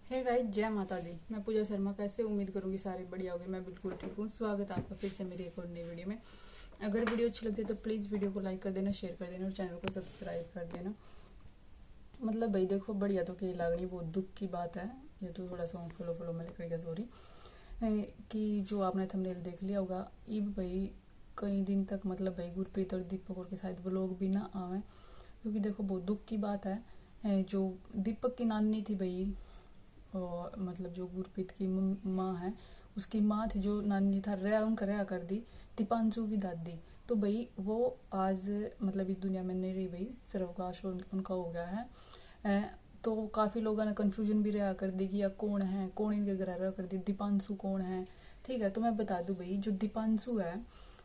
Hey guys, जय माता दी। मैं पूजा शर्मा। कैसे उम्मीद करूंगी सारे बढ़िया होंगे। मैं बिल्कुल ठीक हूँ। स्वागत है आपका फिर से मेरी एक और नई वीडियो में। अगर वीडियो अच्छी लगती है तो प्लीज़ वीडियो को लाइक कर देना, शेयर कर देना और चैनल को सब्सक्राइब कर देना। मतलब भाई देखो, बढ़िया तो कही लागनी, बहुत दुख की बात है। ये तो थोड़ा सा फॉलो फॉलो में लिख गया, सॉरी। कि जो आपने थंबनेल देख लिया होगा, इब भाई कई दिन तक मतलब भाई गुरप्रीत और दीपक और के शायद वो लोग भी ना आवे, क्योंकि देखो बहुत दुख की बात है। जो दीपक की नानी थी भाई, और मतलब जो गुरप्रीत की माँ है, उसकी माँ थी जो नानी था, रहा उनका रहा कर दी दीपांशु की दादी। तो भाई वो आज मतलब इस दुनिया में नहीं रही भाई, सर्वकाश उनका हो गया है। तो काफ़ी लोगों ने कन्फ्यूजन भी रहा कर दी कि या कौन है, कौन इनके घर रहा कर दी, दीपांशु कौन है। ठीक है, तो मैं बता दूं भाई, जो दीपांशु है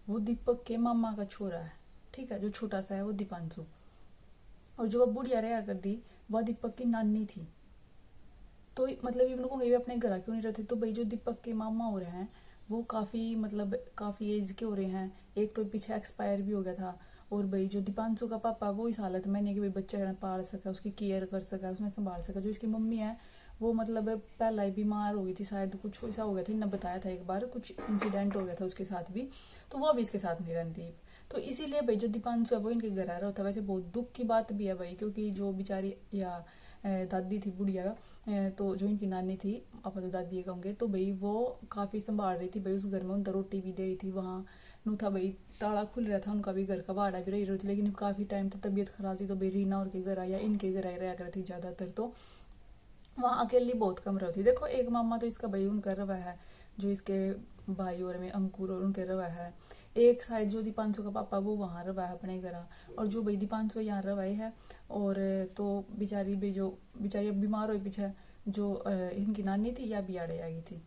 वो दीपक के मामा का छोरा है। ठीक है, जो छोटा सा है वो दीपांशु। और जो वो बुढ़िया रहा कर दी वह दीपक की नानी थी। तो मतलब ये को ये अपने घर क्यों नहीं रहते। तो भाई जो दीपक के मामा हो रहे हैं वो काफ़ी मतलब काफ़ी एज के हो रहे हैं। एक तो पीछे एक्सपायर भी हो गया था। और भाई जो दीपांशु का पापा वो इस हालत में नहीं कि भाई बच्चा पाल सका, उसकी केयर कर सका, उसने संभाल सका। जो इसकी मम्मी है वो मतलब पहला ही बीमार हो गई थी, शायद कुछ ऐसा हो गया था, इन्हें बताया था एक बार कुछ इंसिडेंट हो गया था उसके साथ भी। तो वो अभी इसके साथ नहीं रहती। तो इसीलिए भाई जो दीपांशु है वो इनके घर आ रहा होता है। वैसे बहुत दुख की बात भी है भाई, क्योंकि जो बेचारी या दादी थी बुढ़िया, तो जो इनकी नानी थी, आप तो दादी ये कहूँगे, तो भाई वो काफ़ी संभाल रही थी भाई उस घर में। उनका रोटी भी दे रही थी, वहाँ नू था भाई, ताला खुल रहा था उनका भी, घर का वाड़ा भी रही थी। लेकिन काफ़ी टाइम तक तबीयत खराब थी, तो भाई रीना और के घर आया, इनके घर आई रहा करती ज़्यादातर। तो वहाँ अकेली बहुत कम रहती। देखो एक मामा तो इसका भाई उनका रवा है, जो इसके भाई और में अंकुर और उनके रवा है। एक शायद जो दीपांशु का पापा वो वहाँ रवा है अपने घर। और जो भाई दीपांशु यहाँ रवाई है। और तो बेचारी भी जो बेचारी अब बीमार हुई पीछे, जो इनकी नानी थी या बियाड़े आई थी।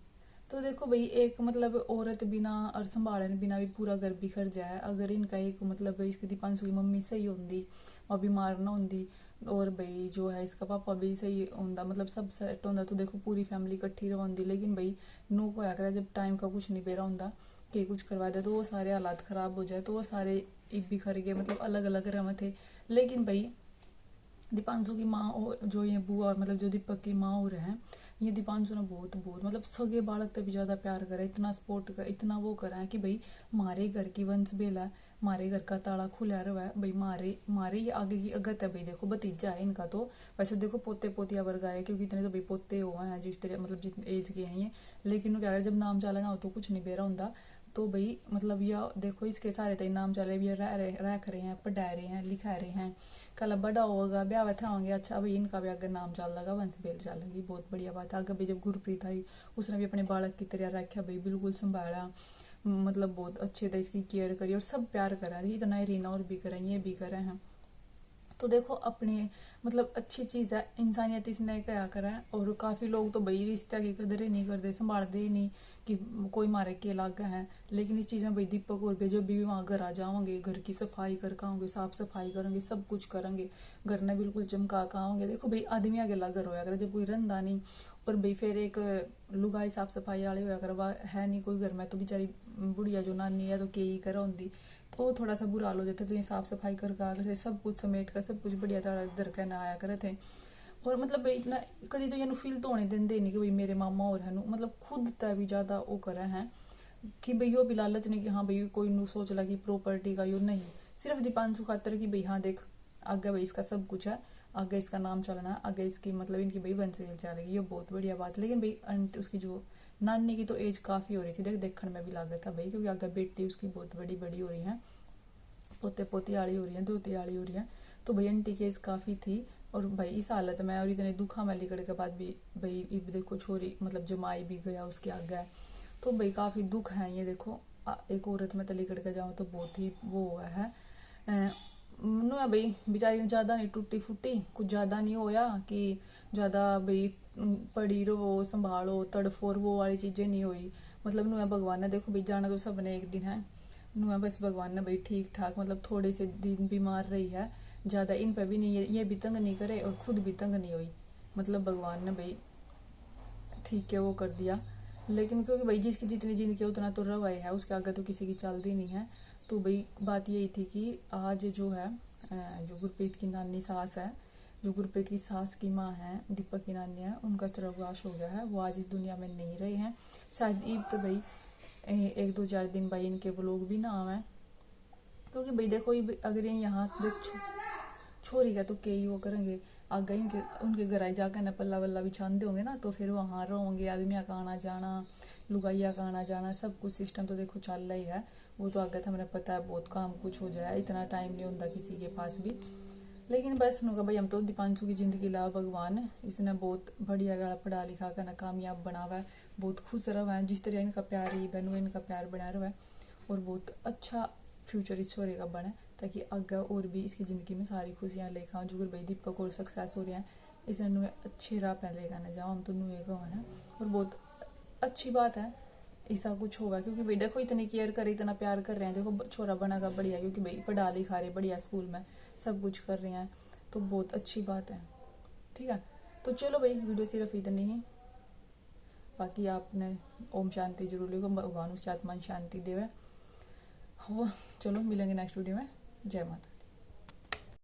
तो देखो भाई एक मतलब औरत बिना और संभाले बिना भी पूरा घर बिखर जाए। अगर इनका एक मतलब इसकी दीपांशु की मम्मी सही होंगी और बीमार ना होंगी, और भाई जो है इसका पापा भी सही होंदा, मतलब सब सेट होंदा, तो देखो पूरी फैमिली इकट्ठी रहोंदी। लेकिन भाई नू को आकर जब टाइम का कुछ नहीं बेरा होंदा कि कुछ करवा दे, तो वो सारे हालात खराब हो जाए। तो वो सारे बिखर गए, मतलब अलग अलग रह थे। लेकिन भाई दीपांशु की माँ और जो ये बुआ मतलब जो दीपक की माँ और हैं, ये दीपांशु ने बहुत बहुत मतलब सगे बालक तक भी ज़्यादा प्यार करा, इतना सपोर्ट कर, इतना वो करा है कि भाई मारे घर की वंश बेला, मारे घर का ताला खुला रहा है भाई। मारे मारे ये आगे की अगत है भाई। देखो भतीजा है इनका तो, वैसे देखो पोते पोतिया वर्गा है, क्योंकि इतने तो भाई पोते हुए हैं जिस तरह मतलब जितने एज के हैं ये। लेकिन क्या जब नाम चलाना हो तो कुछ नहीं बेरा होंदा। तो भाई मतलब यह देखो इसके सारे तय नाम चले भी रह रहे हैं, पढ़ा रहे हैं, लिखा रहे हैं। कल बड़ा होगा, ब्याह था होंगे, अच्छा भाई इनका भी अगर नाम चल लगा, वंश बेल चलेगी, बहुत बढ़िया बात है। अगर भाई जब गुरप्रीत आई उसने भी अपने बालक की तरह रखा भाई, बिल्कुल संभाला, मतलब बहुत अच्छे से इसकी केयर करी और सब प्यार करा। इतना ही रीना और भी करें, ये भी करें हैं। तो देखो अपने मतलब अच्छी चीज़ है, इंसानियत इसने क्या करा है। और काफ़ी लोग तो भाई रिश्ता की कदर ही नहीं करते, संभालते ही नहीं कि कोई मारे के लाग है। लेकिन इस चीज़ में भाई दीपक और भेजो भी वहाँ घर आ जाओगे, घर की सफाई कर आओगे, साफ सफाई करेंगे, सब कुछ करेंगे, घर ने बिल्कुल चमका आओगे। देखो भाई आदमी आगे ला घर होया कर जब कोई रंधा नहीं। और भाई फिर एक लुगाई साफ सफाई वाले होया कर, वह है नहीं कोई घर में, तो बेचारी बुढ़िया जो नानी है तो के ही करा होंगी। तो थोड़ा सा बुरा हाल हो जाता है। तो ये साफ सफाई कर आकर सब कुछ समेट कर सब कुछ बढ़िया तरह इधर का ना आया करे थे। और मतलब भाई इतना कभी तो ये फील तो होने देंगे नहीं कि भाई मेरे मामा और है मतलब खुद तय भी ज़्यादा वो करे हैं कि भाई यो भी लालच नहीं कि हाँ भाई कोई नू सोच ला कि प्रॉपर्टी का यो नहीं, सिर्फ दीपांशु खातर कि भाई हाँ देख आगे भाई इसका सब कुछ है, आगे इसका नाम चलना है, आगे इसकी मतलब इनकी भाई वंश चलेगी, ये बहुत बढ़िया बात। लेकिन भाई उसकी जो नानी की तो एज काफ़ी हो रही थी, देखने में भी लागत था भाई, क्योंकि आगे बेटी उसकी बहुत बड़ी बड़ी हो रही है, पोते पोती आड़ी हो रही है, धोती आड़ी हो रही है। तो भाई आंटी केस काफ़ी थी। और भाई इस हालत में और इतने दुखा में लिकड़ के बाद भी भाई इब देखो छोरी मतलब जमाई भी गया उसके आगे। तो भाई काफ़ी दुख है ये देखो। एक औरत में तो लिकड़ के जाऊँ तो बहुत ही वो हुआ है। नु है भाई बेचारी ने ज़्यादा नहीं टूटी फूटी, कुछ ज़्यादा नहीं होया कि ज़्यादा भाई पड़ी रहो संभालो तड़फोर वो वाली चीज़ें नहीं हुई। मतलब नु है भगवान ने देखो भाई जाना तो सबने एक दिन है। नु है बस भगवान ने भाई ठीक ठाक मतलब थोड़े से दिन बीमार रही है, ज़्यादा इन पे भी नहीं, ये भी तंग नहीं करे और खुद भी तंग नहीं हुई। मतलब भगवान ने भाई ठीक है वो कर दिया। लेकिन क्योंकि भाई जिसकी जितनी जिंदगी उतना तो रवाई है, उसके आगे तो किसी की चलती नहीं है। तो भाई बात यही थी कि आज जो है जो गुरप्रीत की नानी सास है जो गुरप्रीत की सास की माँ है, दीपक की नानी है, उनका स्वर्गवास हो गया है। वो आज इस दुनिया में नहीं रहे हैं। शायद ईब तो भाई 1-2-4 दिन भाई इनके व्लॉग भी ना आवे, क्योंकि भाई देखो अगर ये यहाँ देख छोरी का तो कई वो करेंगे आगे इनके उनके घर जाकर ना पल्ला वल्ला भी छानते होंगे ना, तो फिर वहाँ रहोगे, आदमिया का आना जाना, लुगाइया का आना जाना, सब कुछ सिस्टम तो देखो चल रही है। वो तो आगे हमें पता है बहुत काम कुछ हो जाए, इतना टाइम नहीं होता किसी के पास भी। लेकिन बस नुका भाई हम तो दीपांशु की जिंदगी ला भगवान, इसने बहुत बढ़िया गाड़ा पढ़ा लिखा कर ना कामयाब बना हुआ है, बहुत खुश रहा है। जिस तरह इनका प्यार ही बहनों इनका प्यार बना रहा है, और बहुत अच्छा फ्यूचर इस छोरे का बने, ताकि आगे और भी इसकी ज़िंदगी में सारी खुशियाँ लेकर आऊँ। जो भाई दीपक और सक्सेस हो रहे हैं, इसे नुए अच्छी राह पर लेकर ना जाओ, हम तो नुए का है। और बहुत अच्छी बात है ऐसा कुछ होगा, क्योंकि भाई देखो इतनी केयर करे, इतना प्यार कर रहे हैं, देखो छोरा बना का बढ़िया, क्योंकि भाई पढ़ा लिखा रहे बढ़िया, स्कूल में सब कुछ कर रहे हैं, तो बहुत अच्छी बात है। ठीक है, तो चलो भाई वीडियो सिर्फ इतनी ही। बाकी आपने ओम शांति जरूर लिखो, भगवान उसकी आत्मा शांति देवे हो। चलो मिलेंगे नेक्स्ट वीडियो में। जय माता।